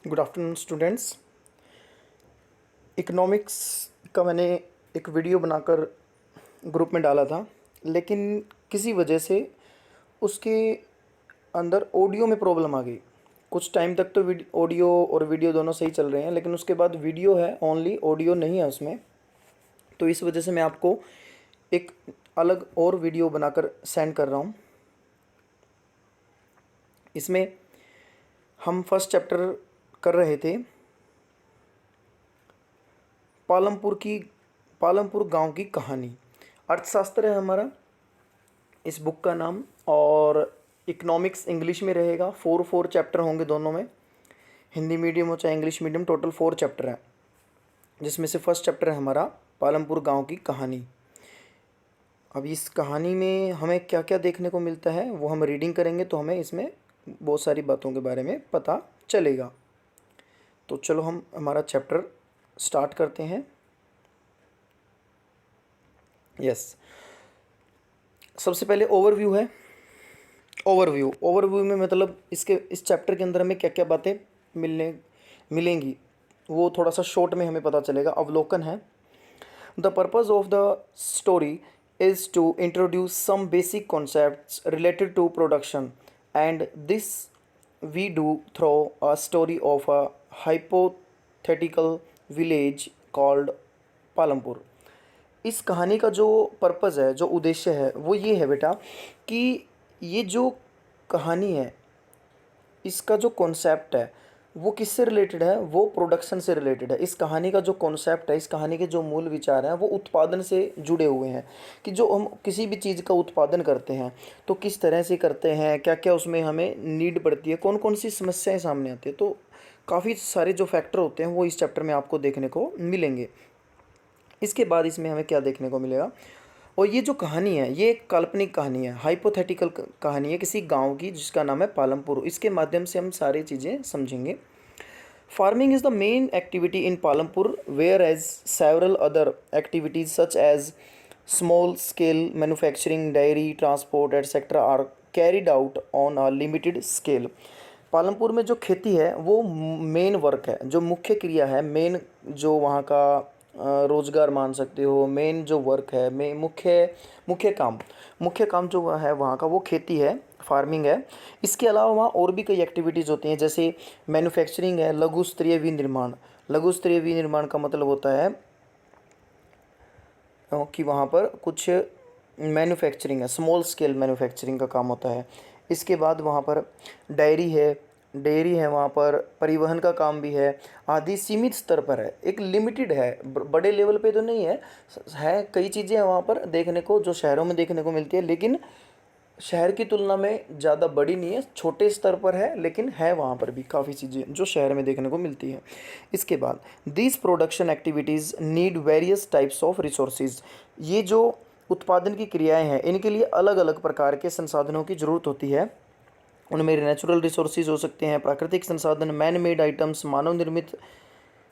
Good afternoon students. Economics का मैंने एक वीडियो बनाकर ग्रुप में डाला था, लेकिन किसी वजह से उसके अंदर ऑडियो में प्रॉब्लम आ गई। कुछ टाइम तक तो ऑडियो और वीडियो दोनों सही चल रहे हैं, लेकिन उसके बाद वीडियो है ओनली, ऑडियो नहीं है उसमें। तो इस वजह से मैं आपको एक अलग और वीडियो बनाकर सेंड कर रहा हूँ। इसमें हम फर्स्ट चैप्टर कर रहे थे पालमपुर गांव की कहानी। अर्थशास्त्र है हमारा इस बुक का नाम, और इकोनॉमिक्स इंग्लिश में रहेगा। फोर चैप्टर होंगे दोनों में, हिंदी मीडियम हो चाहे इंग्लिश मीडियम। टोटल 4 चैप्टर हैं, जिसमें से फर्स्ट चैप्टर है हमारा पालमपुर गांव की कहानी। अब इस कहानी में हमें क्या क्या देखने को मिलता है वो हम रीडिंग करेंगे, तो हमें इसमें बहुत सारी बातों के बारे में पता चलेगा। तो चलो हम हमारा चैप्टर स्टार्ट करते हैं। यस, सबसे पहले ओवरव्यू है। ओवरव्यू में मतलब इस चैप्टर के अंदर हमें क्या क्या बातें मिलेंगी वो थोड़ा सा शॉर्ट में हमें पता चलेगा। अवलोकन है। The purpose of the story is to introduce some basic concepts related to production, and this we do through a story of a hypothetical village called Palampur. इस कहानी का जो पर्पज़ है, जो उद्देश्य है, वो ये है बेटा कि ये जो कहानी है, इसका जो कॉन्सेप्ट है वो किससे रिलेटेड है? वो प्रोडक्शन से रिलेटेड है। इस कहानी का जो कॉन्सेप्ट है, इस कहानी के जो मूल विचार हैं, वो उत्पादन से जुड़े हुए हैं। कि जो हम किसी भी चीज़ का उत्पादन करते हैं तो किस तरह से करते हैं, क्या क्या उसमें हमें नीड पड़ती है, कौन कौन सी समस्याएं सामने आती है। तो काफ़ी सारे जो फैक्टर होते हैं वो इस चैप्टर में आपको देखने को मिलेंगे। इसके बाद इसमें हमें क्या देखने को मिलेगा, और ये जो कहानी है ये एक काल्पनिक कहानी है, हाइपोथेटिकल कहानी है किसी गांव की जिसका नाम है पालमपुर। इसके माध्यम से हम सारी चीज़ें समझेंगे। Farming is the main activity in Palampur, whereas several other activities such as small scale manufacturing, dairy, transport etcetera are carried out on a limited scale. Palampur में जो खेती है वो मेन वर्क है, जो मुख्य क्रिया है, मेन जो वहाँ का रोज़गार मान सकते हो, मेन जो वर्क है, मे मुख्य काम जो है वहाँ का वो खेती है, फार्मिंग है। इसके अलावा वहाँ और भी कई एक्टिविटीज़ होती हैं, जैसे मैन्युफैक्चरिंग है, लघु स्तरीय विनिर्माण। लघु स्तरीय विनिर्माण का मतलब होता है कि वहाँ पर कुछ मैन्युफैक्चरिंग है, स्मॉल स्केल मैन्युफैक्चरिंग का काम होता है। इसके बाद वहाँ पर डायरी है, वहाँ पर परिवहन का काम भी है। आदि सीमित स्तर पर है, एक लिमिटेड है, बड़े लेवल पे तो नहीं है कई चीज़ें हैं वहाँ पर देखने को जो शहरों में देखने को मिलती है, लेकिन शहर की तुलना में ज़्यादा बड़ी नहीं है, छोटे स्तर पर है, लेकिन है वहाँ पर भी काफ़ी चीज़ें जो शहर में देखने को मिलती हैं। इसके बाद these production activities need various types of resources. ये जो उत्पादन की क्रियाएं हैं इनके लिए अलग अलग प्रकार के संसाधनों की ज़रूरत होती है। उनमें नेचुरल रिसोर्सेज हो सकते हैं, प्राकृतिक संसाधन, मैन मेड आइटम्स, मानव निर्मित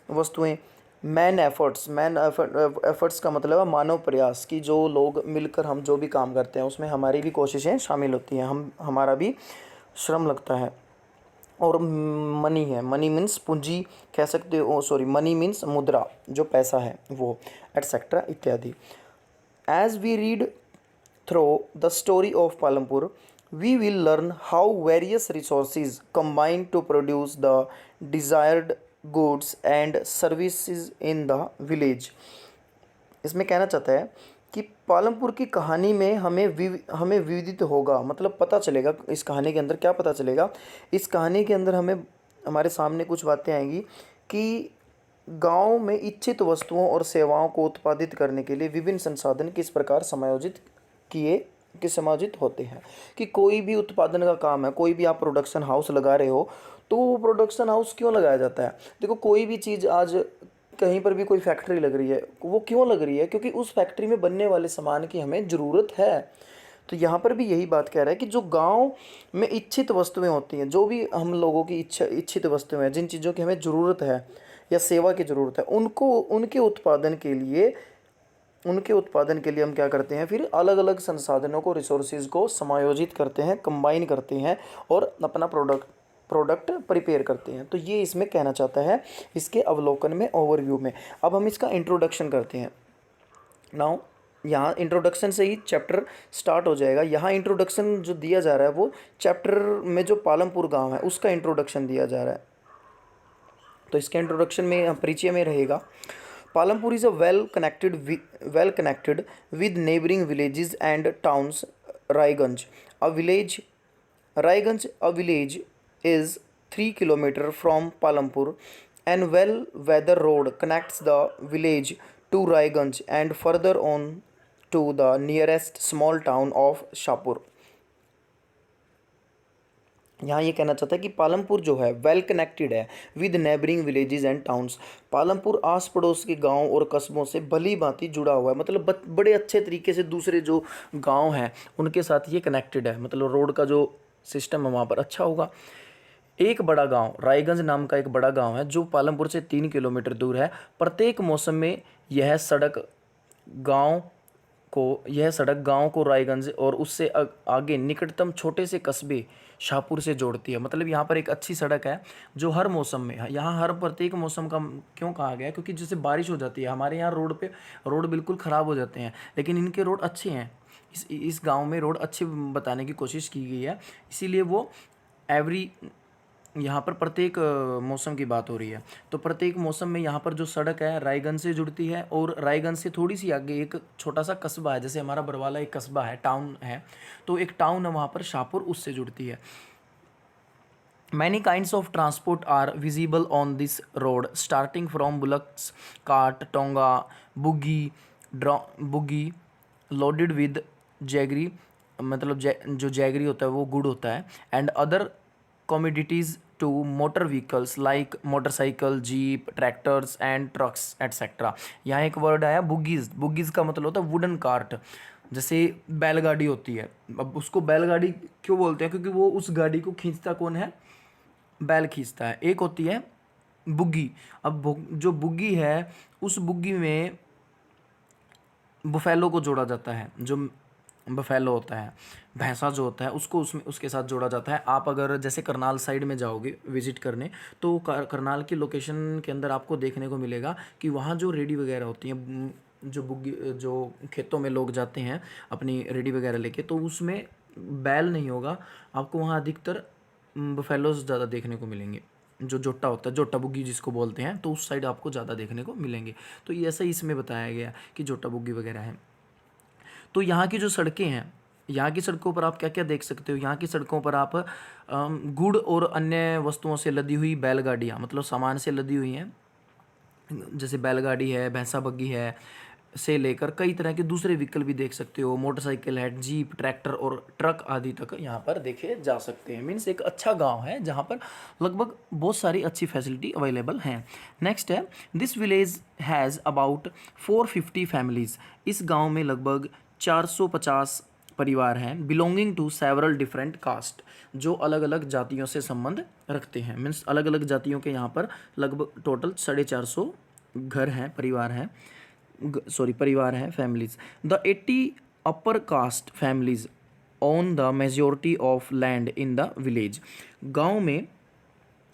वस्तुएं। मैन एफर्ट्स का मतलब है मानव प्रयास, की जो लोग मिलकर हम जो भी काम करते हैं उसमें हमारी भी कोशिशें शामिल होती हैं, हमारा भी श्रम लगता है। और मनी है, मनी मीन्स पूंजी कह सकते हो, सॉरी, मनी मीन्स मुद्रा, जो पैसा है वो, एटसेट्रा इत्यादि। As we read through the story of Palampur, we will learn how various resources combine to produce the desired goods and services in the village। इसमें कहना चाहता है कि पालमपुर की कहानी में हमें विविदित होगा, मतलब पता चलेगा इस कहानी के अंदर क्या पता चलेगा। इस कहानी के अंदर हमें हमारे सामने कुछ बातें आएंगी कि गांव में इच्छित वस्तुओं और सेवाओं को उत्पादित करने के लिए विभिन्न संसाधन किस प्रकार समायोजित होते हैं। कि कोई भी उत्पादन का काम है, कोई भी आप प्रोडक्शन हाउस लगा रहे हो, तो वो प्रोडक्शन हाउस क्यों लगाया जाता है? देखो, कोई भी चीज़ आज कहीं पर भी कोई फैक्ट्री लग रही है, वो क्यों लग रही है? क्योंकि उस फैक्ट्री में बनने वाले सामान की हमें ज़रूरत है। तो यहाँ पर भी यही बात कह रहा है कि जो गांव में इच्छित वस्तुएं होती हैं, जो भी हम लोगों की इच्छित वस्तुएं हैं, जिन चीज़ों की हमें ज़रूरत है या सेवा की ज़रूरत है, उनके उत्पादन के लिए हम क्या करते हैं, फिर अलग अलग संसाधनों को, रिसोर्सेज को समायोजित करते हैं, कंबाइन करते हैं और अपना प्रोडक्ट प्रिपेयर करते हैं। तो ये इसमें कहना चाहता है इसके अवलोकन में, ओवरव्यू में। अब हम इसका इंट्रोडक्शन करते हैं। नाउ यहाँ इंट्रोडक्शन से ही चैप्टर स्टार्ट हो जाएगा। यहाँ इंट्रोडक्शन जो दिया जा रहा है वो चैप्टर में जो पालमपुर गांव है उसका इंट्रोडक्शन दिया जा रहा है। तो इसके इंट्रोडक्शन में, परिचय में रहेगा, Palampur is a well connected with neighbouring villages and towns. Raiganj a village is 3 kilometers from Palampur. An well-weather road connects the village to Raiganj and further on to the nearest small town of Shapur. यहाँ ये कहना चाहता है कि पालमपुर जो है well connected है with neighbouring villages and towns. Palampur आस पड़ोस के गांव और कस्बों से भली भांति जुड़ा हुआ है, मतलब बड़े अच्छे तरीके से दूसरे जो गांव हैं उनके साथ ये कनेक्टेड है, मतलब रोड का जो सिस्टम है वहाँ पर अच्छा होगा। एक बड़ा गांव, रायगंज नाम का एक बड़ा गांव है जो पालमपुर से 3 किलोमीटर दूर है। प्रत्येक मौसम में यह सड़क गांव को रायगंज और उससे आगे निकटतम छोटे से कस्बे शाहपुर से जोड़ती है। मतलब यहाँ पर एक अच्छी सड़क है जो हर मौसम में, यहाँ हर प्रत्येक मौसम का क्यों कहा गया है, क्योंकि जैसे बारिश हो जाती है हमारे यहाँ रोड बिल्कुल ख़राब हो जाते हैं, लेकिन इनके रोड अच्छे हैं। इस गांव में रोड अच्छे बताने की कोशिश की गई है, इसीलिए वो यहाँ पर प्रत्येक मौसम की बात हो रही है। तो प्रत्येक मौसम में यहाँ पर जो सड़क है रायगंज से जुड़ती है, और रायगंज से थोड़ी सी आगे एक छोटा सा कस्बा है, जैसे हमारा बरवाला एक कस्बा है, टाउन है, तो एक टाउन है वहाँ पर शाहपुर, उससे जुड़ती है। Many kinds of transport are visible on this road, starting from bullocks, cart, tonga, buggy loaded with jaggery, मतलब जो जैगरी होता है वो गुड़ होता है, and other commodities to motor vehicles like motorcycle, jeep, tractors and trucks etcetera. यहाँ एक वर्ड आया बुगीज़ का मतलब होता है वुडन कार्ट, जैसे बैलगाड़ी होती है। अब उसको बैलगाड़ी क्यों बोलते हैं, क्योंकि वो उस गाड़ी को खींचता कौन है, बैल खींचता है। एक होती है बुग्गी। अब जो बुग्गी है उस बुग्गी में बुफेलो को जोड़ा जाता है, जो बफेलो होता है, भैंसा जो होता है उसको उसके साथ जोड़ा जाता है। आप अगर जैसे करनाल साइड में जाओगे विजिट करने, तो करनाल की लोकेशन के अंदर आपको देखने को मिलेगा कि वहाँ जो रेडी वगैरह होती हैं, जो खेतों में लोग जाते हैं अपनी रेडी वगैरह लेके, तो उसमें बैल नहीं होगा, आपको वहाँ अधिकतर बफेलोज ज़्यादा देखने को मिलेंगे। जो जोटा होता है, जोटा बुग्गी जिसको बोलते हैं, तो उस साइड आपको ज़्यादा देखने को मिलेंगे। तो ये ऐसा ही इसमें बताया गया कि जोटा बुग्गी वगैरह है। तो यहाँ की जो सड़कें हैं, यहाँ की सड़कों पर आप क्या क्या देख सकते हो, यहाँ की सड़कों पर आप गुड़ और अन्य वस्तुओं से लदी हुई बैलगाड़ियाँ, मतलब सामान से लदी हुई हैं, जैसे बैलगाड़ी है, भैंसा बग्गी है, से लेकर कई तरह के दूसरे व्हीकल भी देख सकते हो, मोटरसाइकिल है, जीप, ट्रैक्टर और ट्रक आदि तक यहाँ पर देखे जा सकते हैं। मीन्स एक अच्छा गांव है जहाँ पर लगभग बहुत सारी अच्छी फैसिलिटी अवेलेबल हैं। नेक्स्ट है, this village has about 450 families. इस गांव में लगभग 450 परिवार हैं, belonging to several different caste, जो अलग अलग जातियों से संबंध रखते हैं। मीन्स अलग अलग जातियों के यहाँ पर लगभग टोटल 450 घर हैं, परिवार हैं, families. The 80 upper caste families own the majority of land in the village. गांव में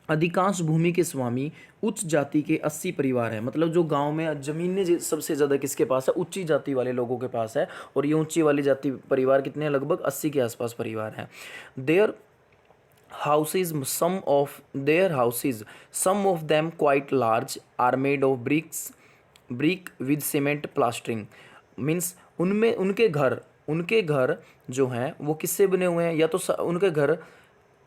अधिकांश भूमि के स्वामी उच्च जाति के 80 परिवार हैं। मतलब जो गांव में ज़मीनें सबसे ज़्यादा किसके पास है, उच्ची जाति वाले लोगों के पास है, और ये ऊंची वाली जाति परिवार कितने हैं, लगभग 80 के आसपास परिवार हैं। There houses some of them quite large are made of brick with cement plastering। Means उनमें उनके घर जो हैं वो किससे बने हुए हैं, या तो उनके घर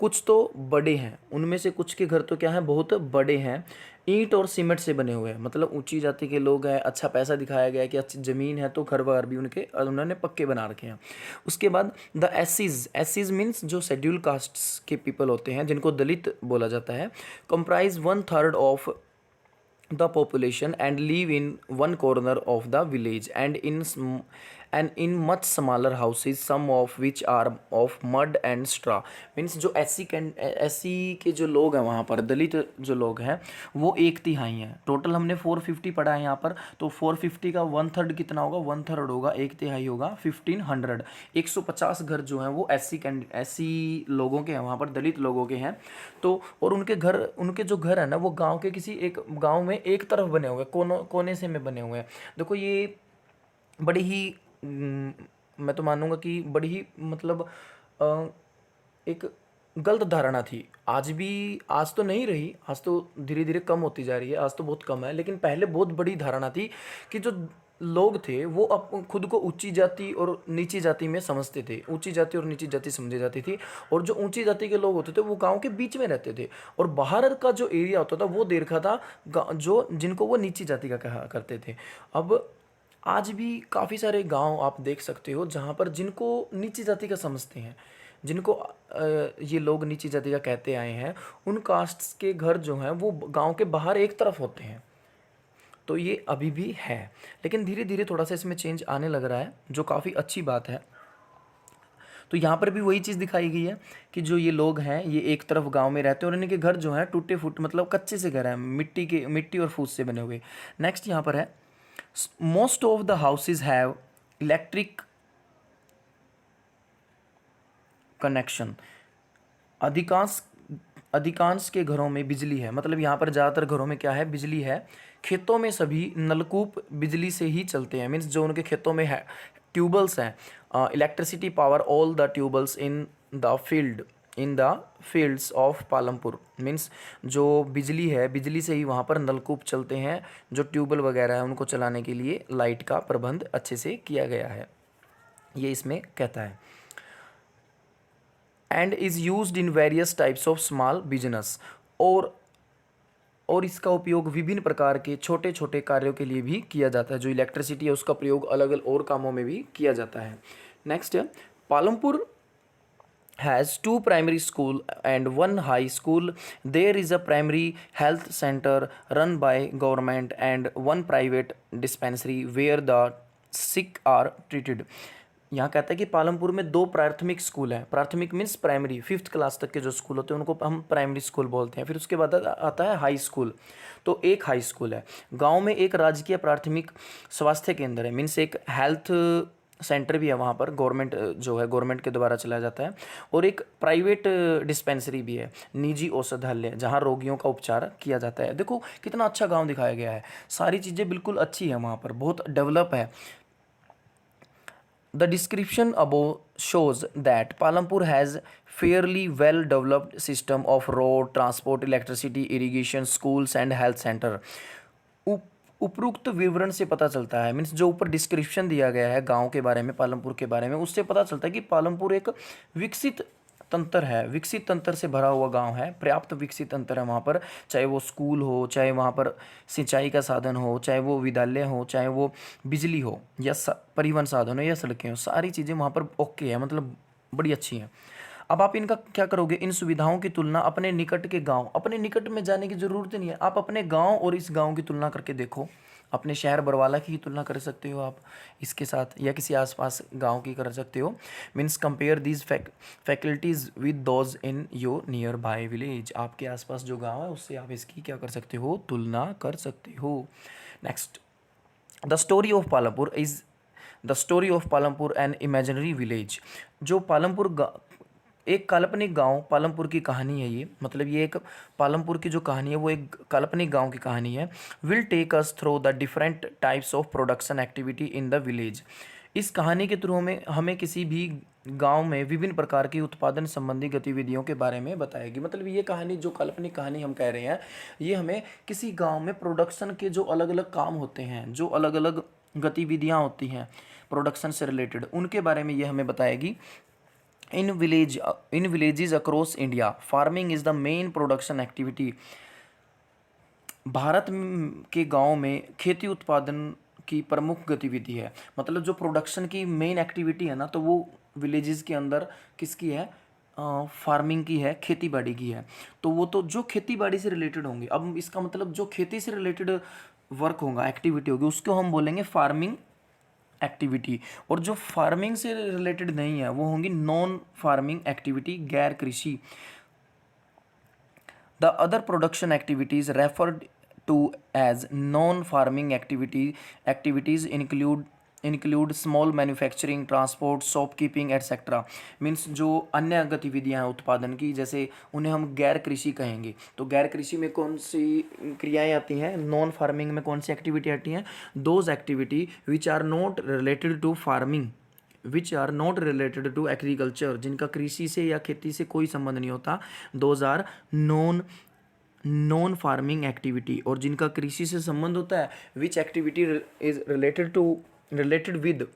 कुछ तो बड़े हैं, उनमें से कुछ के घर तो क्या है, बहुत बड़े हैं, ईंट और सीमेंट से बने हुए हैं। मतलब ऊंची जाति के लोग हैं, अच्छा पैसा दिखाया गया है कि अच्छी ज़मीन है, तो घर वगैरह भी उन्होंने पक्के बना रखे हैं। उसके बाद द एसीज मीन्स जो शेड्यूल कास्ट्स के पीपल होते हैं, जिनको दलित बोला जाता है, comprise 1/3 of the population and live in one corner of the village and in much smaller houses some of which are of mud and straw. Means जो एससी के जो लोग हैं वहाँ पर, दलित जो लोग हैं वो 1/3 हैं। टोटल हमने 450 पढ़ा है यहाँ पर, तो 450 का 1/3 कितना होगा, 1/3 होगा, 1/3 होगा 1500। 150 घर जो हैं वो एससी लोगों के हैं वहाँ पर, दलित लोगों के हैं। तो और उनके जो घर है ना वो गांव के किसी एक गांव में एक तरफ बने हुए हैं, कोने से में बने हुए हैं। देखो ये बड़ी ही मैं तो मानूंगा कि बड़ी ही मतलब अ, एक गलत धारणा थी। आज भी, आज तो नहीं रही, आज तो धीरे धीरे कम होती जा रही है, आज तो बहुत कम है, लेकिन पहले बहुत बड़ी धारणा थी कि जो लोग थे वो खुद को ऊंची जाति और नीची जाति में समझते थे, ऊंची जाति और नीची जाति समझी जाती थी। और जो ऊंची जाति के लोग होते थे वो गांव के बीच में रहते थे, और बाहर का जो एरिया होता था वो दे रखा था जो जिनको वो नीची जाति का कहा करते थे। अब आज भी काफ़ी सारे गांव आप देख सकते हो जहां पर जिनको नीची जाति का समझते हैं, जिनको ये लोग नीची जाति का कहते आए हैं, उन कास्ट्स के घर जो हैं वो गांव के बाहर एक तरफ होते हैं। तो ये अभी भी है, लेकिन धीरे धीरे थोड़ा सा इसमें चेंज आने लग रहा है, जो काफ़ी अच्छी बात है। तो यहाँ पर भी वही चीज़ दिखाई गई है कि जो ये लोग हैं ये एक तरफ गांव में रहते हैं, और इनके घर जो हैं टूटे फूट मतलब कच्चे से घर हैं, मिट्टी और फूस से बने हुए। नेक्स्ट यहाँ पर है, most of the houses have electric connection. अधिकांश अधिकांश के घरों में बिजली है, मतलब यहाँ पर ज़्यादातर घरों में क्या है, बिजली है। खेतों में सभी नलकूप बिजली से ही चलते हैं। मीन्स जो उनके खेतों में है ट्यूबल्स हैं, electricity power all the tubules in the fields of Palampur. Means जो बिजली है, बिजली से ही वहाँ पर नलकूप चलते हैं। जो ट्यूबल वगैरह है उनको चलाने के लिए लाइट का प्रबंध अच्छे से किया गया है, ये इसमें कहता है। And is used in various types of small business. और इसका उपयोग विभिन्न प्रकार के छोटे छोटे कार्यों के लिए भी किया जाता है। जो इलेक्ट्रिसिटी है उसका प्रयोग अलग अलग और कामों में भी किया जाता है। नेक्स्ट है, Palampur has 2 primary school and 1 high school. There is a primary health center run by government and 1 private dispensary where the sick are treated. यहाँ कहता है कि पालमपुर में 2 प्राथमिक स्कूल हैं। प्राथमिक मीन्स प्राइमरी, 5th क्लास तक के जो स्कूल होते हैं उनको हम प्राइमरी स्कूल बोलते हैं। फिर उसके बाद आता है हाई स्कूल। तो एक हाई स्कूल है। गांव में एक राजकीय प्राथमिक स्वास्थ्य केंद्र है, मीन्स एक हेल्थ सेंटर भी है वहाँ पर, गवर्नमेंट जो है गवर्नमेंट के द्वारा चलाया जाता है। और एक प्राइवेट डिस्पेंसरी भी है, निजी औषधालय, जहाँ रोगियों का उपचार किया जाता है। देखो कितना अच्छा गांव दिखाया गया है, सारी चीज़ें बिल्कुल अच्छी है वहाँ पर, बहुत डेवलप है। The description above shows that Palampur has fairly well developed system of road, transport, electricity, irrigation, schools and health center. उपरोक्त विवरण से पता चलता है, मीन्स जो ऊपर डिस्क्रिप्शन दिया गया है गांव के बारे में, पालमपुर के बारे में, उससे पता चलता है कि पालमपुर एक विकसित तंत्र है, विकसित तंत्र से भरा हुआ गांव है, पर्याप्त विकसित तंत्र है वहाँ पर। चाहे वो स्कूल हो, चाहे वहाँ पर सिंचाई का साधन हो, चाहे वो विद्यालय हो, चाहे वो बिजली हो या परिवहन साधन हो या सड़कें हो, सारी चीज़ें वहाँ पर ओके है, मतलब बड़ी अच्छी हैं। अब आप इनका क्या करोगे, इन सुविधाओं की तुलना अपने निकट के गांव, अपने निकट में जाने की ज़रूरत नहीं है, आप अपने गांव और इस गांव की तुलना करके देखो। अपने शहर बरवाला की तुलना कर सकते हो आप इसके साथ, या किसी आसपास गांव की कर सकते हो। Means compare these faculties with those in your near by village. आपके आसपास जो गांव है उससे आप इसकी क्या कर सकते हो, तुलना कर सकते हो। Next, the story of Palampur is the story of Palampur an imaginary village. जो पालमपुर एक काल्पनिक गांव पालमपुर की कहानी है ये, मतलब ये एक पालमपुर की जो कहानी है वो एक काल्पनिक गांव की कहानी है। Will take us through the different types of production activity in the village. इस कहानी के थ्रू हमें किसी भी गांव में विभिन्न प्रकार की उत्पादन संबंधी गतिविधियों के बारे में बताएगी। मतलब ये कहानी, जो काल्पनिक कहानी हम कह रहे हैं, ये हमें किसी गाँव में प्रोडक्शन के जो अलग अलग काम होते हैं, जो अलग अलग गतिविधियाँ होती हैं प्रोडक्शन से रिलेटेड, उनके बारे में ये हमें बताएगी। In villages across India, farming is the main production activity. Bharat के गांव में खेती उत्पादन की प्रमुख गतिविधि है। मतलब जो प्रोडक्शन की मेन एक्टिविटी है ना, तो वो विलेजेस के अंदर किसकी है, फार्मिंग की है, खेती बाड़ी की है। तो वो तो जो खेती बाड़ी से रिलेटेड होंगे, अब इसका मतलब जो खेती से रिलेटेड वर्क होगा, एक्टिविटी होगी, उसको हम बोलेंगे फार्मिंग एक्टिविटी, और जो फार्मिंग से रिलेटेड नहीं है वो होंगी नॉन फार्मिंग एक्टिविटी, गैर कृषि। The other production activities referred to as non farming activities include small manufacturing, transport, shop keeping etcetera. Means जो अन्य गतिविधियां हैं उत्पादन की, जैसे उन्हें हम गैर कृषि कहेंगे। तो गैर कृषि में कौन सी क्रियाएं आती हैं, नॉन फार्मिंग में कौन सी एक्टिविटी आती हैं, those activity which are not related to farming, which are not related to agriculture, जिनका कृषि से या खेती से कोई संबंध नहीं होता, those are non farming activity. और जिनका कृषि से संबंध होता है, which activity is related with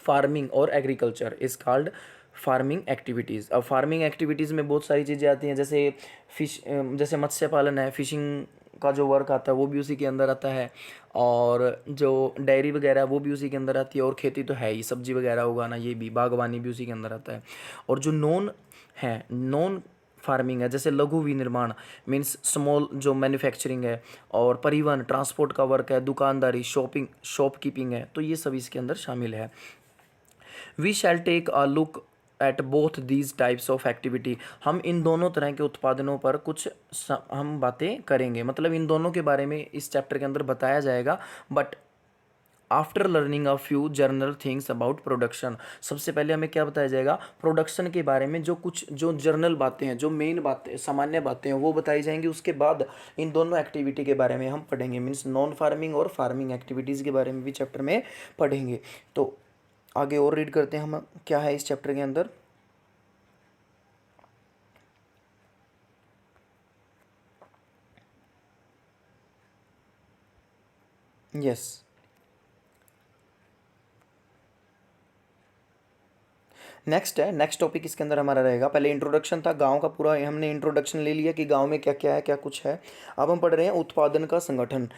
farming और agriculture is called farming activities. अब फार्मिंग एक्टिविटीज़ में बहुत सारी चीज़ें आती हैं, जैसे जैसे मत्स्य पालन है, फिशिंग का जो वर्क आता है वो भी उसी के अंदर आता है, और जो डेयरी वगैरह है वो भी उसी के अंदर आती है, और खेती तो है ही, सब्जी वगैरह उगाना ये भी, बागवानी भी उसी के अंदर आता है। और जो नॉन फार्मिंग है, जैसे लघु विनिर्माण मीन्स स्मॉल जो मैन्युफैक्चरिंग है, और परिवहन ट्रांसपोर्ट का वर्क है, दुकानदारी शॉप कीपिंग है, तो ये सब इसके अंदर शामिल है। We shall take a look at both these types of activity. हम इन दोनों तरह के उत्पादनों पर कुछ हम बातें करेंगे, मतलब इन दोनों के बारे में इस चैप्टर के अंदर बताया जाएगा। But after learning a few general things about production, सबसे पहले हमें क्या बताया जाएगा, प्रोडक्शन के बारे में जो जनरल बातें हैं, जो मेन बातें, सामान्य बातें हैं, वो बताई जाएंगी। उसके बाद इन दोनों एक्टिविटी के बारे में हम पढ़ेंगे, मीन्स नॉन फार्मिंग और फार्मिंग एक्टिविटीज़ के बारे में भी चैप्टर में पढ़ेंगे। तो आगे और रीड करते हैं हम, क्या है इस चैप्टर के अंदर। यस, नेक्स्ट टॉपिक इसके अंदर हमारा रहेगा, पहले इंट्रोडक्शन था गांव का, पूरा हमने इंट्रोडक्शन ले लिया कि गांव में क्या क्या है, क्या कुछ है। अब हम पढ़ रहे हैं उत्पादन का संगठन,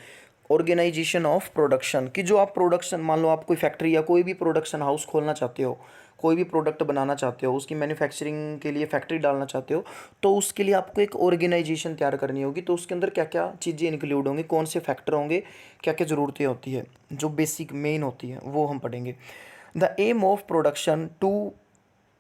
ऑर्गेनाइजेशन ऑफ प्रोडक्शन, कि जो आप प्रोडक्शन, मान लो आप कोई फैक्ट्री या कोई भी प्रोडक्शन हाउस खोलना चाहते हो, कोई भी प्रोडक्ट बनाना चाहते हो, उसकी मैन्युफैक्चरिंग के लिए फैक्ट्री डालना चाहते हो, तो उसके लिए आपको एक ऑर्गेनाइजेशन तैयार करनी होगी। तो उसके अंदर क्या क्या चीज़ें इंक्लूड होंगी, कौन से फैक्टर होंगे, क्या क्या ज़रूरतें होती है, जो बेसिक मेन होती है वो हम पढ़ेंगे। The aim of production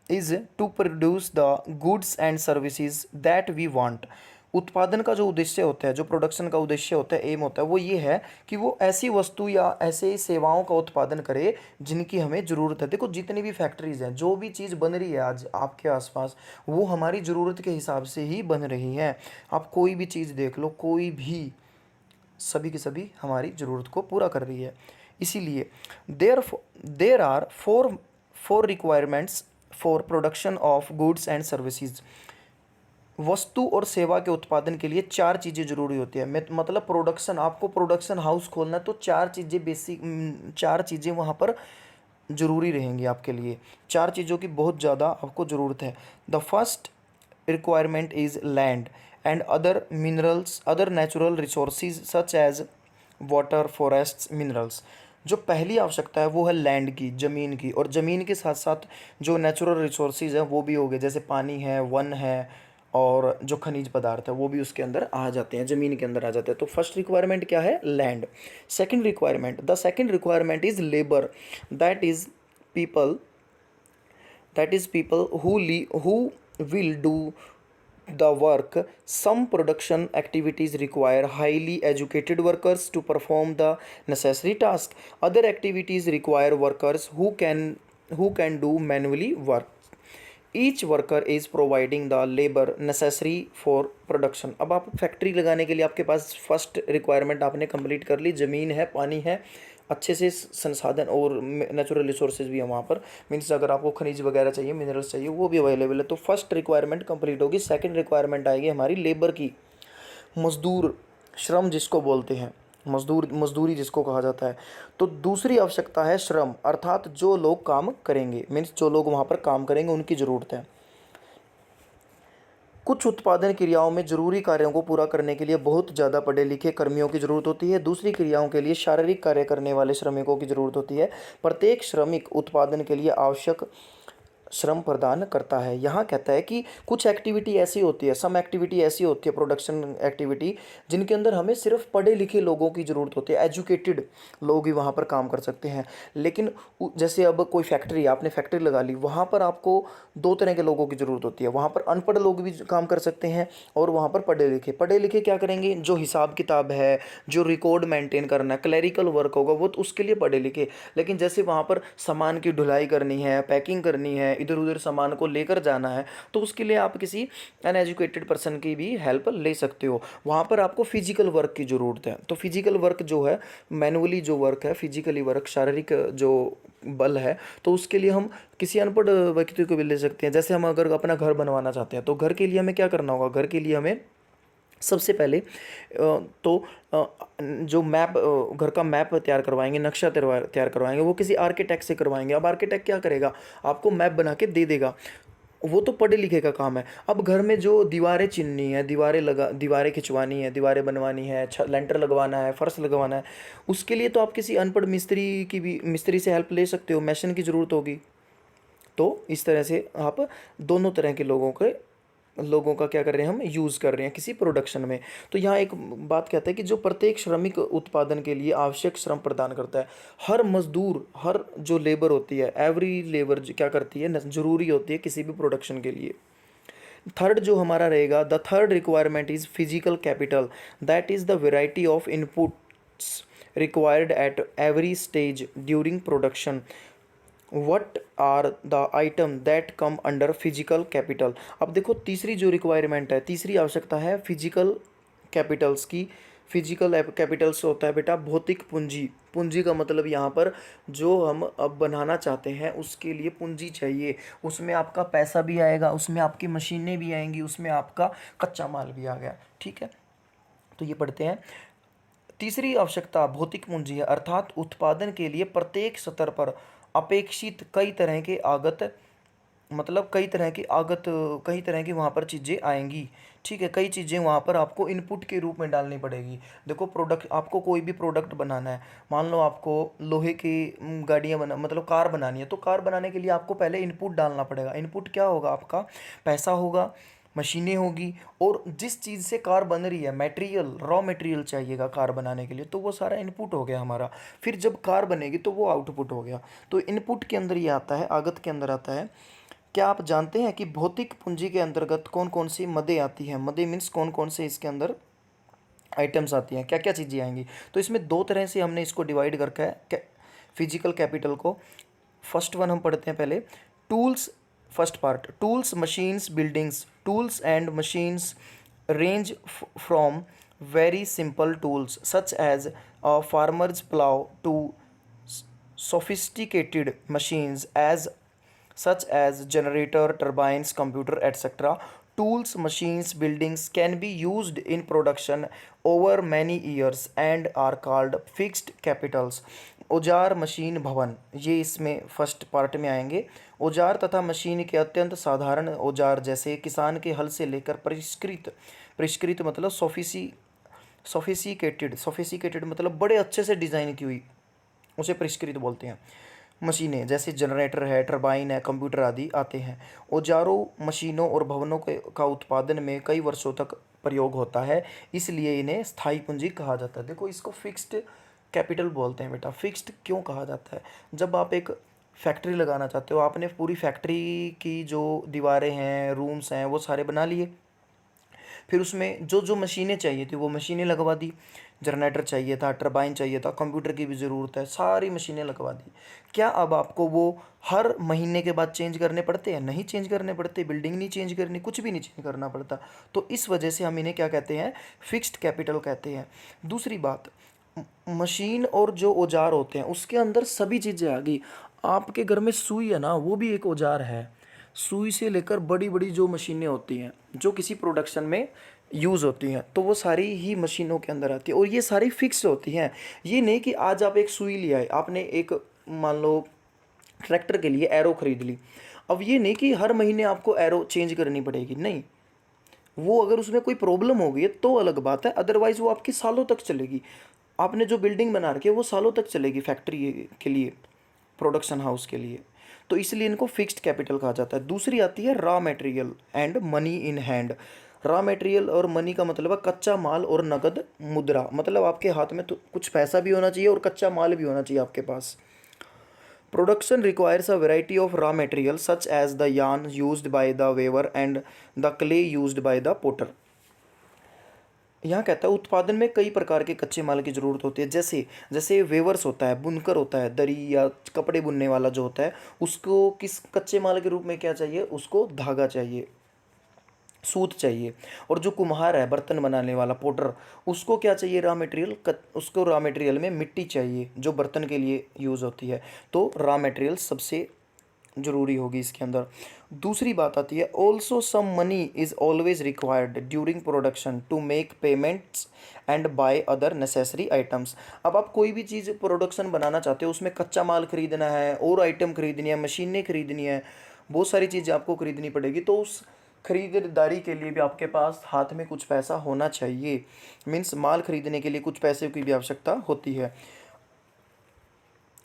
is to produce the goods and services that we want. उत्पादन का जो उद्देश्य होता है, जो प्रोडक्शन का उद्देश्य होता है, एम होता है, वो ये है कि वो ऐसी वस्तु या ऐसे सेवाओं का उत्पादन करे जिनकी हमें ज़रूरत है। देखो जितनी भी फैक्ट्रीज़ हैं, जो भी चीज़ बन रही है आज आपके आसपास, वो हमारी ज़रूरत के हिसाब से ही बन रही हैं। आप कोई भी चीज़ देख लो, कोई भी, सभी की सभी हमारी ज़रूरत को पूरा कर रही है। इसीलिए there are four requirements for production of goods and services. वस्तु और सेवा के उत्पादन के लिए चार चीज़ें जरूरी होती है। मतलब प्रोडक्शन, आपको प्रोडक्शन हाउस खोलना है तो चार चीज़ें वहाँ पर ज़रूरी रहेंगी आपके लिए। चार चीज़ों की बहुत ज़्यादा आपको ज़रूरत है। The first requirement is land and other minerals, other natural resources such as water, forests, minerals. जो पहली आवश्यकता है वो है लैंड की, ज़मीन की, और ज़मीन के साथ साथ जो नेचुरल रिसोर्सेज हैं वो भी हो गए, जैसे पानी है, वन है, और जो खनिज पदार्थ है वो भी उसके अंदर आ जाते हैं, ज़मीन के अंदर आ जाते हैं। तो फर्स्ट रिक्वायरमेंट क्या है, land. The second requirement is labour, that is people who will do the work. Some production activities require highly educated workers to perform the necessary task. Other activities require workers who can do manually work. Each worker is providing the labor necessary for production. अब आप factory लगाने के लिए आपके पास first requirement आपने complete कर ली, ज़मीन है, पानी है, अच्छे से संसाधन और नेचुरल रिसोर्सेज भी है वहाँ पर। मीन्स अगर आपको खनिज वगैरह चाहिए, मिनरल्स चाहिए, वो भी अवेलेबल है। तो फर्स्ट रिक्वायरमेंट कंप्लीट होगी। सेकंड रिक्वायरमेंट आएगी हमारी लेबर की, मजदूर, श्रम जिसको बोलते हैं, मजदूरी जिसको कहा जाता है। तो दूसरी आवश्यकता है श्रम, अर्थात जो लोग काम करेंगे, मीन्स जो लोग वहाँ पर काम करेंगे उनकी ज़रूरत है। कुछ उत्पादन क्रियाओं में जरूरी कार्यों को पूरा करने के लिए बहुत ज़्यादा पढ़े लिखे कर्मियों की ज़रूरत होती है। दूसरी क्रियाओं के लिए शारीरिक कार्य करने वाले श्रमिकों की ज़रूरत होती है। प्रत्येक श्रमिक उत्पादन के लिए आवश्यक श्रम प्रदान करता है। यहाँ कहता है कि कुछ एक्टिविटी ऐसी होती है, सम एक्टिविटी ऐसी होती है प्रोडक्शन एक्टिविटी, जिनके अंदर हमें सिर्फ पढ़े लिखे लोगों की ज़रूरत होती है, एजुकेटेड लोग ही वहाँ पर काम कर सकते हैं। लेकिन जैसे अब कोई फैक्ट्री, आपने फैक्ट्री लगा ली, वहाँ पर आपको दो तरह के लोगों की ज़रूरत होती है। वहाँ पर अनपढ़ लोग भी काम कर सकते हैं और वहाँ पर पढ़े लिखे क्या करेंगे, जो हिसाब किताब है, जो रिकॉर्ड मेंटेन करना है, क्लैरिकल वर्क होगा, वो तो उसके लिए पढ़े लिखे। लेकिन जैसे वहाँ पर सामान की ढुलाई करनी है, पैकिंग करनी है, इधर उधर सामान को लेकर जाना है, तो उसके लिए आप किसी अनएजुकेटेड पर्सन की भी हेल्प ले सकते हो। वहाँ पर आपको फिजिकल वर्क की ज़रूरत है। तो फिजिकल वर्क जो है, मैनुअली जो वर्क है, फिजिकली वर्क, शारीरिक जो बल है, तो उसके लिए हम किसी अनपढ़ व्यक्ति को भी ले सकते हैं। जैसे हम अगर अपना घर बनवाना चाहते हैं, तो घर के लिए हमें क्या करना होगा, घर के लिए हमें सबसे पहले तो जो मैप, घर का मैप तैयार करवाएंगे, नक्शा तैयार करवाएंगे, वो किसी आर्किटेक्ट से करवाएंगे। अब आर्किटेक्ट क्या करेगा, आपको मैप बना के दे देगा, वो तो पढ़े लिखे का काम है। अब घर में जो दीवारें चिननी है, दीवारें खिंचवानी है, दीवारें बनवानी है, लेंटर लगवाना है, फर्श लगवाना है, उसके लिए तो आप किसी अनपढ़ मिस्त्री से हेल्प ले सकते हो, मैशन की ज़रूरत होगी। तो इस तरह से आप दोनों तरह के लोगों का क्या कर रहे हैं, हम यूज़ कर रहे हैं किसी प्रोडक्शन में। तो यहाँ एक बात कहता है कि जो प्रत्येक श्रमिक उत्पादन के लिए आवश्यक श्रम प्रदान करता है। हर मजदूर, हर जो लेबर होती है, एवरी लेबर क्या करती है, ज़रूरी होती है किसी भी प्रोडक्शन के लिए। थर्ड जो हमारा रहेगा, the third requirement is physical capital, that is the variety of inputs required at every stage during production. What are the item that come under physical capital. अब देखो तीसरी जो रिक्वायरमेंट है, तीसरी आवश्यकता है फिजिकल कैपिटल्स की। फिजिकल कैपिटल्स होता है बेटा भौतिक पूंजी। पूंजी का मतलब यहाँ पर जो हम अब बनाना चाहते हैं उसके लिए पूंजी चाहिए। उसमें आपका पैसा भी आएगा, उसमें आपकी मशीनें भी आएंगी, उसमें आपका कच्चा माल भी आ गया। ठीक है, तो ये पढ़ते हैं। तीसरी आवश्यकता भौतिक पूंजी है, अर्थात उत्पादन के लिए प्रत्येक स्तर पर अपेक्षित कई तरह के आगत, मतलब कई तरह की वहाँ पर चीज़ें आएंगी। ठीक है, कई चीज़ें वहाँ पर आपको इनपुट के रूप में डालनी पड़ेगी। देखो प्रोडक्ट, आपको कोई भी प्रोडक्ट बनाना है, मान लो आपको लोहे की गाड़ियाँ बना, मतलब कार बनानी है, तो कार बनाने के लिए आपको पहले इनपुट डालना पड़ेगा। इनपुट क्या होगा, आपका पैसा होगा, मशीनें होगी, और जिस चीज़ से कार बन रही है, मटेरियल, रॉ मटेरियल चाहिएगा कार बनाने के लिए, तो वो सारा इनपुट हो गया हमारा। फिर जब कार बनेगी तो वो आउटपुट हो गया। तो इनपुट के अंदर ये आता है, आगत के अंदर आता है। क्या आप जानते हैं कि भौतिक पूंजी के अंतर्गत कौन कौन सी मदें आती हैं? मदें मीन्स कौन कौन से इसके अंदर आइटम्स आती हैं, क्या क्या चीज़ें आएंगी। तो इसमें दो तरह से हमने इसको डिवाइड करके है फिजिकल कैपिटल को। फर्स्ट वन हम पढ़ते हैं पहले, tools. First part, tools, machines, buildings. Tools and machines range from very simple tools such as a farmer's plough to sophisticated machines as such as generator, turbines, computer, etc. Tools, machines, buildings can be used in production over many years and are called fixed capitals. औजार, machine, भवन, ये इसमें first part में आएंगे। औजार तथा machine के अत्यंत साधारण औजार जैसे किसान के हल से लेकर परिष्कृत मतलब सोफिस्टिकेटेड मतलब बड़े अच्छे से डिज़ाइन की हुई, उसे परिष्कृत बोलते हैं। मशीनें जैसे जनरेटर है, टरबाइन है, कंप्यूटर आदि आते हैं। औजारों, मशीनों और भवनों का उत्पादन में कई वर्षों तक प्रयोग होता है, इसलिए इन्हें स्थायी पूंजी कहा जाता है। देखो इसको फिक्स्ड कैपिटल बोलते हैं बेटा। फिक्स्ड क्यों कहा जाता है? जब आप एक फैक्ट्री लगाना चाहते हो, आपने पूरी फैक्ट्री की जो दीवारें हैं, रूम्स हैं, वो सारे बना लिए। फिर उसमें जो जो मशीनें चाहिए थी वो मशीनें लगवा दी, जनरेटर चाहिए था, टरबाइन चाहिए था, कंप्यूटर की भी ज़रूरत है, सारी मशीनें लगवा दी। क्या अब आपको वो हर महीने के बाद चेंज करने पड़ते हैं? नहीं चेंज करने पड़ते। बिल्डिंग नहीं चेंज करनी, कुछ भी नहीं चेंज करना पड़ता। तो इस वजह से हम इन्हें क्या कहते हैं? फिक्स्ड कैपिटल कहते हैं। दूसरी बात, मशीन और जो औजार होते हैं उसके अंदर सभी चीज़ें आ गई। आपके घर में सुई है ना, वो भी एक औजार है। सुई से लेकर बड़ी बड़ी जो मशीनें होती हैं जो किसी प्रोडक्शन में यूज़ होती हैं, तो वो सारी ही मशीनों के अंदर आती है और ये सारी फिक्स होती हैं। ये नहीं कि आज आप एक सुई ले आए, आपने एक मान लो ट्रैक्टर के लिए एरो खरीद ली, अब ये नहीं कि हर महीने आपको एरो चेंज करनी पड़ेगी, नहीं। वो अगर उसमें कोई प्रॉब्लम हो गई है तो अलग बात है, अदरवाइज़ वो आपकी सालों तक चलेगी। आपने जो बिल्डिंग बना रखी है वो सालों तक चलेगी फैक्ट्री के लिए, प्रोडक्शन हाउस के लिए। तो इसलिए इनको फिक्स्ड कैपिटल कहा जाता है। दूसरी आती है raw material and money in hand. Raw material और मनी का मतलब है कच्चा माल और नगद मुद्रा, मतलब आपके हाथ में तो कुछ पैसा भी होना चाहिए और कच्चा माल भी होना चाहिए आपके पास। Production requires a variety of raw material such as the yarn used by the weaver and the clay used by the potter. यहाँ कहता है उत्पादन में कई प्रकार के कच्चे माल की ज़रूरत होती है, जैसे जैसे वेवर्स होता है, बुनकर होता है, दरी या कपड़े बुनने वाला जो होता है, उसको किस कच्चे माल के रूप में क्या चाहिए, उसको धागा चाहिए, सूत चाहिए। और जो कुम्हार है, बर्तन बनाने वाला पोटर, उसको क्या चाहिए, रॉ मटेरियल, उसको रॉ मटेरियल में मिट्टी चाहिए जो बर्तन के लिए यूज़ होती है। तो रॉ मटेरियल सबसे ज़रूरी होगी इसके अंदर। दूसरी बात आती है also some money is always required during production to make payments and buy other necessary items. अब आप कोई भी चीज़ प्रोडक्शन बनाना चाहते हो, उसमें कच्चा माल खरीदना है और आइटम खरीदनी है, मशीनें खरीदनी है, बहुत सारी चीज़ें आपको खरीदनी पड़ेगी, तो उस खरीदारी के लिए भी आपके पास हाथ में कुछ पैसा होना चाहिए। मीन्स माल खरीदने के लिए कुछ पैसे की भी आवश्यकता होती है।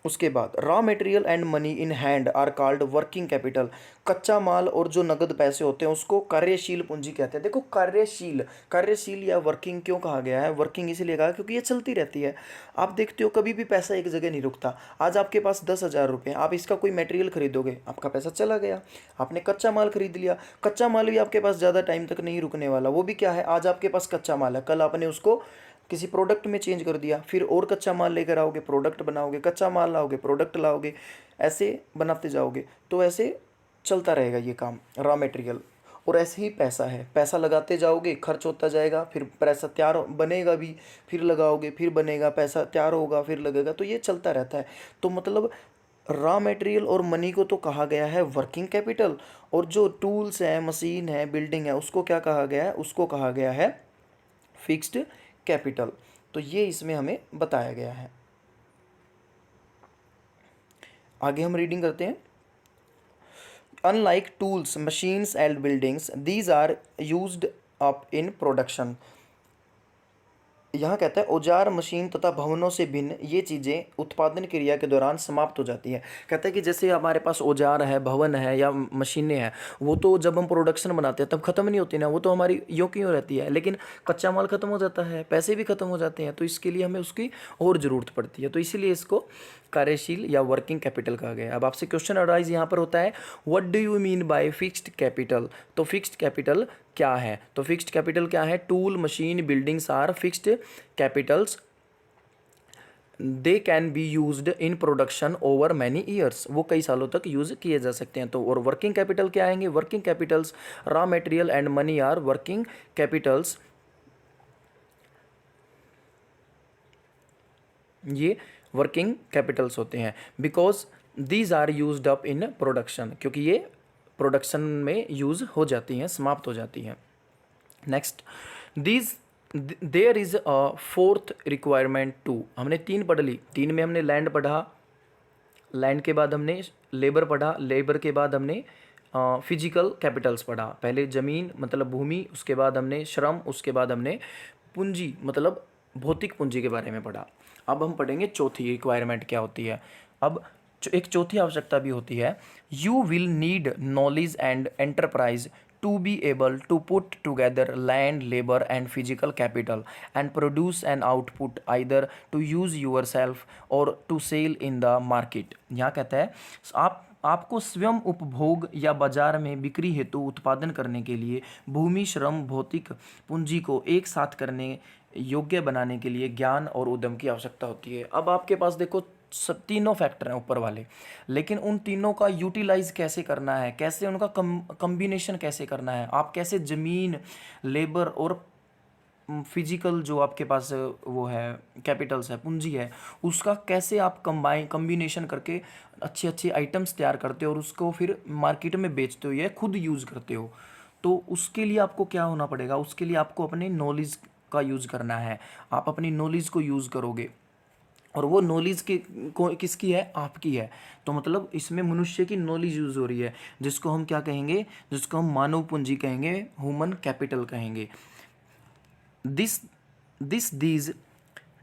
उसके बाद raw material and money in hand are called working capital. कच्चा माल और जो नगद पैसे होते हैं उसको कार्यशील पूंजी कहते हैं। देखो कार्यशील, कार्यशील या वर्किंग क्यों कहा गया है, वर्किंग इसीलिए कहा क्योंकि ये चलती रहती है। आप देखते हो कभी भी पैसा एक जगह नहीं रुकता। आज आपके पास 10,000 रुपये, आप इसका कोई मटेरियल खरीदोगे, आपका पैसा चला गया, आपने कच्चा माल खरीद लिया। कच्चा माल भी आपके पास ज़्यादा टाइम तक नहीं रुकने वाला। वो भी क्या है, आज आपके पास कच्चा माल है, कल आपने उसको किसी प्रोडक्ट में चेंज कर दिया, फिर और कच्चा माल लेकर आओगे, प्रोडक्ट बनाओगे, कच्चा माल लाओगे, प्रोडक्ट लाओगे, ऐसे बनाते जाओगे, तो ऐसे चलता रहेगा ये काम रॉ मटेरियल। और ऐसे ही पैसा है, पैसा लगाते जाओगे, खर्च होता जाएगा, फिर पैसा तैयार बनेगा भी, फिर लगाओगे, फिर बनेगा, पैसा तैयार होगा, फिर लगेगा, तो ये चलता रहता है। तो मतलब रॉ मटेरियल और मनी को तो कहा गया है वर्किंग कैपिटल, और जो टूल्स हैं, मशीन है, बिल्डिंग है, उसको क्या कहा गया है, उसको कहा गया है फिक्स्ड कैपिटल। तो ये इसमें हमें बताया गया है। आगे हम रीडिंग करते हैं। Unlike tools, machines and buildings, these are used up in production. यहाँ कहता है औजार, मशीन तथा भवनों से भिन्न ये चीज़ें उत्पादन क्रिया के दौरान समाप्त हो जाती है। कहता है कि जैसे हमारे पास औजार है, भवन है या मशीनें हैं, वो तो जब हम प्रोडक्शन बनाते हैं तब खत्म नहीं होती ना, वो तो हमारी यों की यों रहती है। लेकिन कच्चा माल खत्म हो जाता है, पैसे भी खत्म हो जाते हैं, तो इसके लिए हमें उसकी और ज़रूरत पड़ती है। तो इसीलिए इसको कार्यशील या वर्किंग कैपिटल कहा गया है। अब आपसे क्वेश्चन अराइज यहाँ पर होता है, what do you mean by fixed capital. तो फिक्स्ड कैपिटल क्या है, तो फिक्स्ड कैपिटल क्या है, tool, machine, buildings are fixed capitals, they can be used in production over many years, वो कई सालों तक यूज़ किए जा सकते हैं। तो और वर्किंग कैपिटल क्या आएंगे, working capitals, raw material and money are working capitals, ये वर्किंग कैपिटल्स होते हैं, because these are used up in production, क्योंकि ये प्रोडक्शन में यूज़ हो जाती हैं, समाप्त हो जाती हैं। Next, these there is a fourth requirement too. हमने 3 पढ़ ली, 3 में हमने लैंड पढ़ा, लैंड के बाद हमने लेबर पढ़ा, लेबर के बाद हमने फिजिकल कैपिटल्स पढ़ा। पहले ज़मीन मतलब भूमि, उसके बाद हमने श्रम, उसके बाद हमने पूंजी मतलब भौतिक पूंजी के बारे में पढ़ा। अब हम पढ़ेंगे चौथी रिक्वायरमेंट क्या होती है। अब एक चौथी आवश्यकता भी होती है, you will need knowledge and enterprise to be able to put together land, labor and physical capital and produce an output either to use yourself or to sell in the market। यहाँ कहता है आपको स्वयं उपभोग या बाजार में बिक्री हेतु उत्पादन करने के लिए भूमि, श्रम, भौतिक पूंजी को एक साथ करने योग्य बनाने के लिए ज्ञान और उद्यम की आवश्यकता होती है। अब आपके पास देखो सब तीनों फैक्टर हैं ऊपर वाले, लेकिन उन तीनों का यूटिलाइज कैसे करना है, कैसे उनका कम्बिनेशन कैसे करना है, आप कैसे ज़मीन, लेबर और फिजिकल जो आपके पास वो है कैपिटल्स है, पूंजी है, उसका कैसे आप कम्बिनेशन करके अच्छे अच्छे आइटम्स तैयार करते हो और उसको फिर मार्केट में बेचते हो या खुद यूज़ करते हो। तो उसके लिए आपको क्या होना पड़ेगा, उसके लिए आपको अपने नॉलेज का यूज़ करना है। आप अपनी नॉलेज को यूज़ करोगे और वो नॉलेज किसकी है, आपकी है। तो मतलब इसमें मनुष्य की नॉलेज यूज़ हो रही है, जिसको हम क्या कहेंगे, जिसको हम मानव पूंजी कहेंगे, ह्यूमन कैपिटल कहेंगे। This these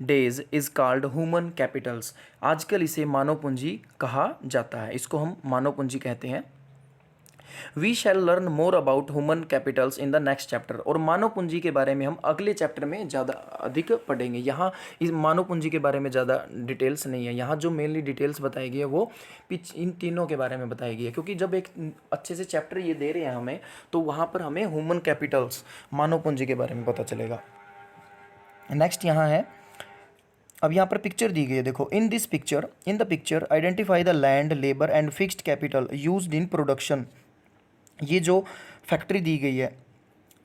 days is called human Capitals. आजकल इसे मानव पूंजी कहा जाता है, इसको हम मानव पूंजी कहते हैं। We shall learn more about human capitals in the next chapter. और मानव पूंजी के बारे में हम अगले चैप्टर में ज़्यादा अधिक पढ़ेंगे। यहाँ इस मानव पूंजी के बारे में ज़्यादा डिटेल्स नहीं है, यहाँ जो मेनली डिटेल्स बताई गई है वो इन तीनों के बारे में बताई गई है, क्योंकि जब एक अच्छे से चैप्टर ये दे रहे हैं हमें, तो वहाँ पर हमें ह्यूमन कैपिटल्स मानव पूंजी के बारे में पता चलेगा। नेक्स्ट यहाँ है, अब यहाँ पर पिक्चर दी गई है, देखो। In the picture identify the land, labour and fixed capital used in production. ये जो फैक्ट्री दी गई है,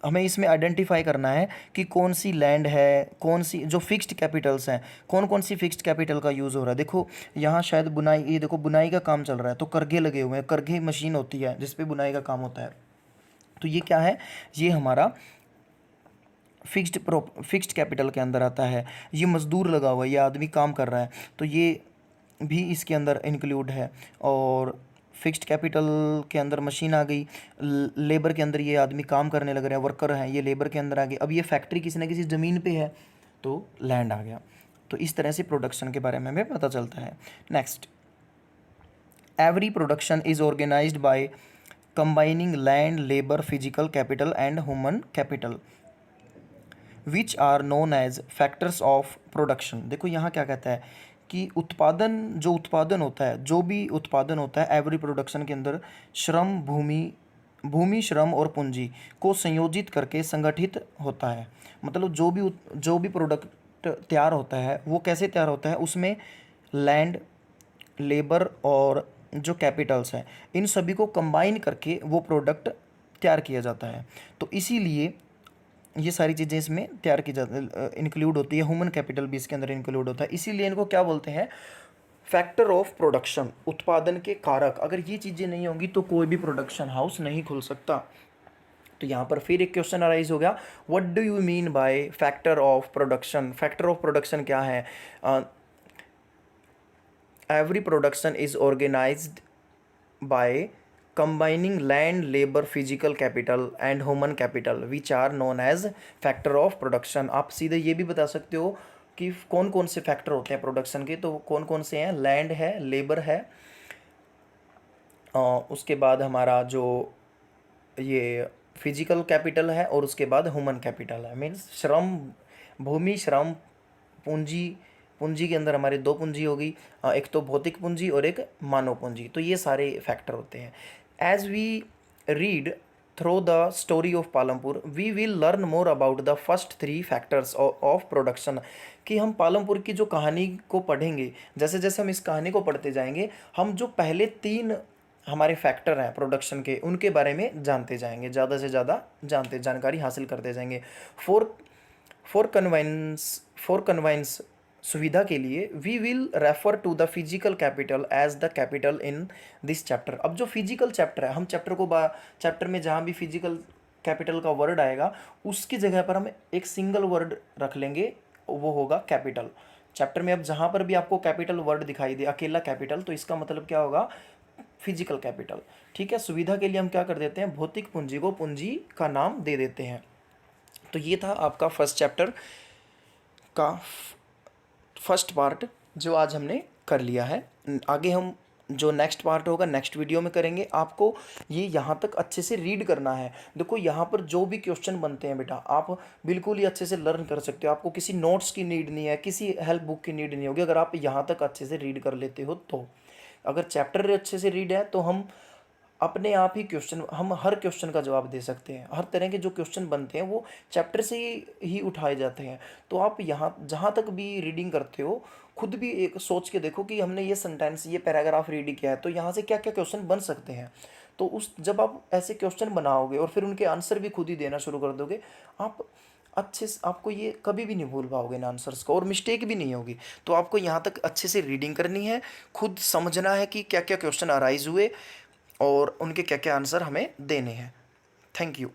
हमें इसमें आइडेंटिफाई करना है कि कौन सी लैंड है, कौन सी जो फिक्स्ड कैपिटल्स हैं, कौन कौन सी फिक्स्ड कैपिटल का यूज़ हो रहा है। देखो यहाँ शायद बुनाई, ये देखो बुनाई का काम चल रहा है, तो करघे लगे हुए हैं, करघे मशीन होती है जिस पे बुनाई का काम होता है। तो ये क्या है, ये हमारा फिक्स्ड कैपिटल के अंदर आता है। ये मज़दूर लगा हुआ है, ये आदमी काम कर रहा है, तो ये भी इसके अंदर इंक्लूड है। और फिक्स्ड कैपिटल के अंदर मशीन आ गई, लेबर के अंदर ये आदमी काम करने लग रहे हैं, वर्कर हैं, ये लेबर के अंदर आ गए। अब ये फैक्ट्री किसी न किसी ज़मीन पे है, तो लैंड आ गया। तो इस तरह से प्रोडक्शन के बारे में हमें पता चलता है। Next, every production is organised by combining land, labour, physical capital and human capital which are known as factors of production. देखो यहाँ क्या कहता है कि उत्पादन होता है, जो भी उत्पादन होता है एवरी प्रोडक्शन के अंदर श्रम, भूमि श्रम और पूंजी को संयोजित करके संगठित होता है। मतलब जो भी प्रोडक्ट तैयार होता है वो कैसे तैयार होता है, उसमें लैंड, लेबर और जो कैपिटल्स हैं, इन सभी को कंबाइन करके वो प्रोडक्ट तैयार किया जाता है। तो इसीलिए ये सारी चीज़ें इसमें तैयार की जाती इंक्लूड होती है। ह्यूमन कैपिटल भी इसके अंदर इंक्लूड होता है, इसीलिए इनको क्या बोलते हैं, फैक्टर ऑफ प्रोडक्शन, उत्पादन के कारक। अगर ये चीज़ें नहीं होंगी तो कोई भी प्रोडक्शन हाउस नहीं खुल सकता। तो यहाँ पर फिर एक क्वेश्चन अराइज हो गया, what do you mean by factor of production. Factor of production क्या है, every production is organised by combining land, labor, physical capital and human capital which are known as factor of production। आप सीधे ये भी बता सकते हो कि कौन कौन से फैक्टर होते हैं प्रोडक्शन के, तो कौन कौन से हैं, लैंड है, लेबर है, उसके बाद हमारा जो ये फिजिकल कैपिटल है, और उसके बाद ह्यूमन कैपिटल है। मीन्स श्रम, भूमि श्रम, पूंजी। पूंजी के अंदर हमारे दो पूंजी होगी, एक तो भौतिक पूंजी और एक मानव पूंजी। तो ये सारे फैक्टर होते हैं। As we read through the story of Palampur we will learn more about the first 3 factors of production. कि हम पालमपुर की जो कहानी को पढ़ेंगे, जैसे जैसे हम इस कहानी को पढ़ते जाएंगे, हम जो पहले 3 हमारे फैक्टर हैं प्रोडक्शन के, उनके बारे में जानते जाएंगे, ज़्यादा से ज़्यादा जानकारी हासिल करते जाएंगे। फॉर कन्वाइंस सुविधा के लिए we will refer to the physical capital as the capital in this chapter. अब जो फिजिकल चैप्टर है, हम चैप्टर में जहाँ भी फिजिकल कैपिटल का वर्ड आएगा, उसकी जगह पर हम एक सिंगल वर्ड रख लेंगे, वो होगा कैपिटल। चैप्टर में अब जहाँ पर भी आपको कैपिटल वर्ड दिखाई दे, अकेला कैपिटल, तो इसका मतलब क्या होगा, फिजिकल कैपिटल। ठीक है, सुविधा के लिए हम क्या कर देते हैं, भौतिक पूंजी को पूंजी का नाम दे देते हैं। तो ये था आपका फर्स्ट चैप्टर का फर्स्ट पार्ट जो आज हमने कर लिया है। आगे हम जो नेक्स्ट पार्ट होगा नेक्स्ट वीडियो में करेंगे। आपको ये यहाँ तक अच्छे से रीड करना है। देखो यहाँ पर जो भी क्वेश्चन बनते हैं बेटा, आप बिल्कुल ही अच्छे से लर्न कर सकते हो। आपको किसी नोट्स की नीड नहीं है, किसी हेल्प बुक की नीड नहीं होगी, अगर आप यहाँ तक अच्छे से रीड कर लेते हो तो। अगर चैप्टर अच्छे से रीड है तो हम अपने आप ही हम हर क्वेश्चन का जवाब दे सकते हैं। हर तरह के जो क्वेश्चन बनते हैं वो चैप्टर से ही उठाए जाते हैं। तो आप यहाँ जहाँ तक भी रीडिंग करते हो, खुद भी एक सोच के देखो कि हमने ये सेंटेंस, ये पैराग्राफ रीड किया है, तो यहाँ से क्या क्या क्वेश्चन बन सकते हैं। तो जब आप ऐसे क्वेश्चन बनाओगे और फिर उनके आंसर भी खुद ही देना शुरू कर दोगे, आप अच्छे से, आपको ये कभी भी नहीं भूल पाओगे इन आंसर्स को, और मिस्टेक भी नहीं होगी। तो आपको यहाँ तक अच्छे से रीडिंग करनी है, खुद समझना है कि क्या क्या क्वेश्चन अराइज हुए और उनके क्या क्या आंसर हमें देने हैं। Thank you.